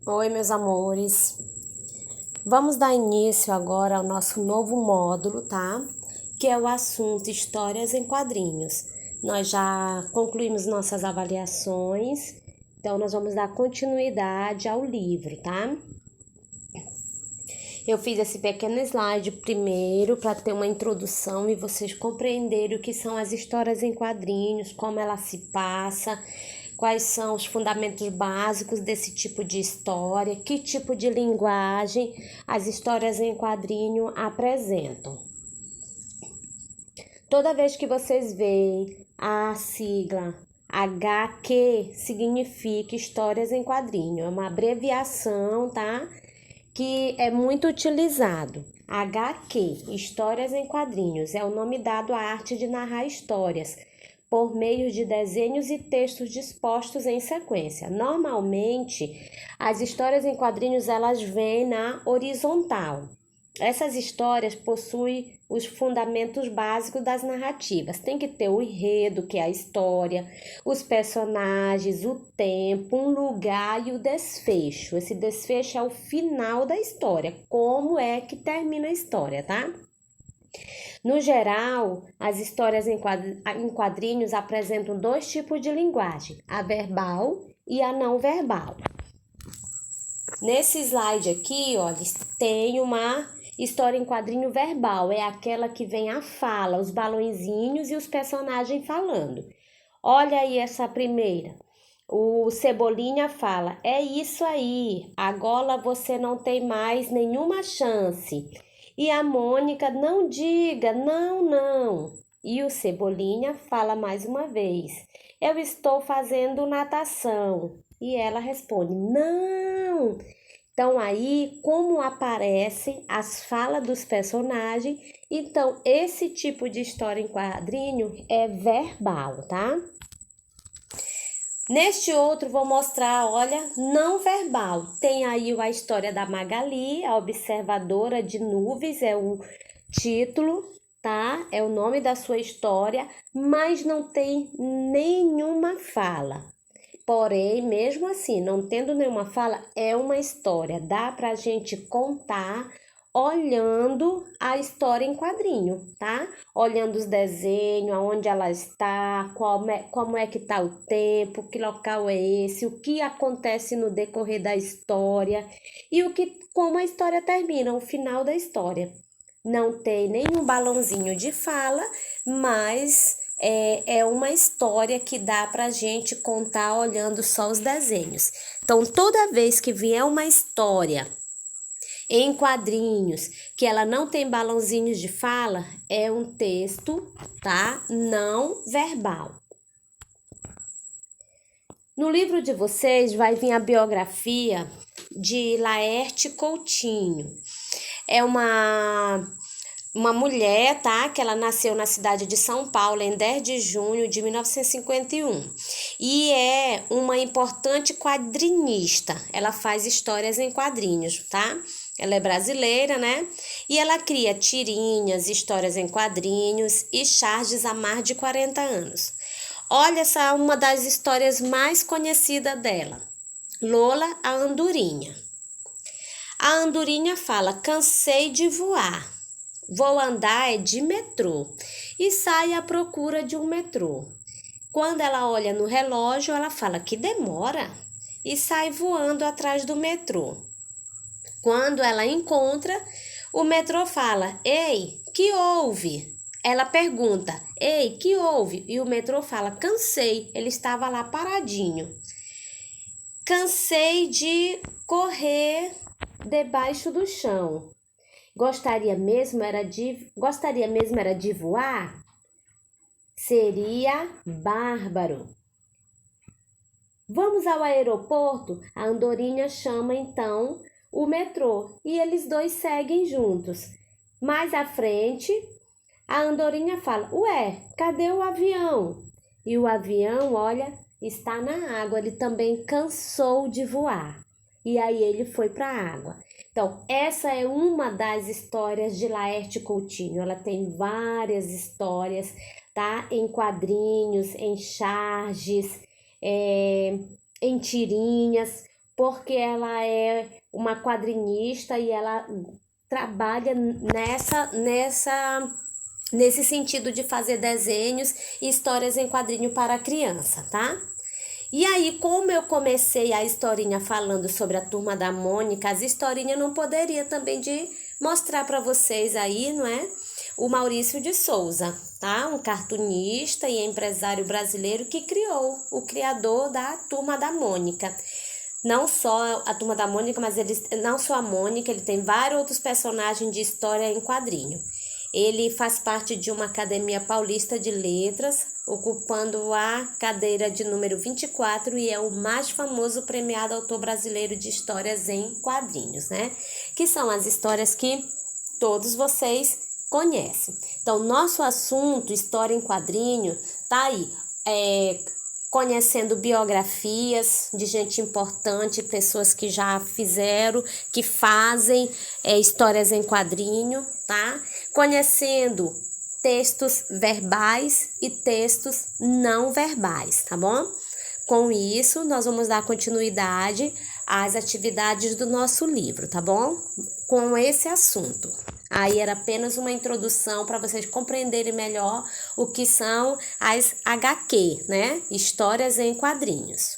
Oi, meus amores. Vamos dar início agora ao nosso novo módulo, tá? Que é o assunto Histórias em Quadrinhos. Nós já concluímos nossas avaliações, então nós vamos dar continuidade ao livro, tá? Eu fiz esse pequeno slide primeiro para ter uma introdução e vocês compreenderem o que são as histórias em quadrinhos, como ela se passa, quais são os fundamentos básicos desse tipo de história, que tipo de linguagem as histórias em quadrinho apresentam. Toda vez que vocês veem a sigla HQ, significa Histórias em Quadrinho, é uma abreviação, tá? Que é muito utilizado. HQ, Histórias em Quadrinhos, é o nome dado à arte de narrar histórias por meio de desenhos e textos dispostos em sequência. Normalmente, as histórias em quadrinhos elas vêm na horizontal. Essas histórias possuem os fundamentos básicos das narrativas. Tem que ter o enredo, que é a história, os personagens, o tempo, um lugar e o desfecho. Esse desfecho é o final da história. Como é que termina a história, tá? No geral, as histórias em quadrinhos apresentam dois tipos de linguagem, a verbal e a não verbal. Nesse slide aqui, olha, tem uma história em quadrinho verbal, é aquela que vem a fala, os balõezinhos e os personagens falando. Olha aí essa primeira. O Cebolinha fala, é isso aí, agora você não tem mais nenhuma chance. E a Mônica, não diga, não. E o Cebolinha fala mais uma vez, eu estou fazendo natação. E ela responde, não. Então aí, como aparecem as falas dos personagens, então esse tipo de história em quadrinho é verbal, tá? Neste outro vou mostrar, olha, não verbal. Tem aí a história da Magali, a observadora de nuvens, é o título, tá? É o nome da sua história, mas não tem nenhuma fala. Porém, mesmo assim, não tendo nenhuma fala, é uma história. Dá pra gente contar olhando a história em quadrinho, tá? Olhando os desenhos, aonde ela está, como é que tá o tempo, que local é esse, o que acontece no decorrer da história e como a história termina, o final da história. Não tem nenhum balãozinho de fala, mas é uma história que dá pra gente contar olhando só os desenhos. Então, toda vez que vier uma história em quadrinhos, que ela não tem balãozinhos de fala, é um texto, tá? Não verbal. No livro de vocês vai vir a biografia de Laerte Coutinho. É uma mulher, tá? Que ela nasceu na cidade de São Paulo em 10 de junho de 1951. E é uma importante quadrinista. Ela faz histórias em quadrinhos, tá? Ela é brasileira, né? E ela cria tirinhas, histórias em quadrinhos e charges há mais de 40 anos. Olha, essa é uma das histórias mais conhecidas dela. Lola, a andorinha. A andorinha fala, cansei de voar. Vou andar de metrô e sai à procura de um metrô. Quando ela olha no relógio, ela fala que demora e sai voando atrás do metrô. Quando ela encontra, o metrô fala, ei, que houve? Ela pergunta, ei, que houve? E o metrô fala, cansei, ele estava lá paradinho. Cansei de correr debaixo do chão. Gostaria mesmo era de voar? Seria bárbaro. Vamos ao aeroporto? A andorinha chama então o metrô e eles dois seguem juntos. Mais à frente, a andorinha fala, ué, cadê o avião? E o avião, olha, está na água, ele também cansou de voar. E aí ele foi para a água. Então, essa é uma das histórias de Laerte Coutinho. Ela tem várias histórias, tá? Em quadrinhos, em charges, em tirinhas. porque ela é uma quadrinista e ela trabalha nesse sentido de fazer desenhos e histórias em quadrinho para a criança, tá? E aí, como eu comecei a historinha falando sobre a Turma da Mônica, as historinhas não poderia também de mostrar para vocês aí, não é? O Maurício de Souza, tá? Um cartunista e empresário brasileiro que criou, o criador da Turma da Mônica. Não só a Turma da Mônica, mas não só a Mônica, ele tem vários outros personagens de história em quadrinho. Ele faz parte de uma academia paulista de letras, ocupando a cadeira de número 24 e é o mais famoso premiado autor brasileiro de histórias em quadrinhos, né? Que são as histórias que todos vocês conhecem. Então, nosso assunto, história em quadrinho, tá aí, conhecendo biografias de gente importante, pessoas que já fizeram, que fazem histórias em quadrinho, tá? Conhecendo textos verbais e textos não verbais, tá bom? Com isso, nós vamos dar continuidade às atividades do nosso livro, tá bom? Com esse assunto. Aí era apenas uma introdução para vocês compreenderem melhor o que são as HQ, né? Histórias em quadrinhos.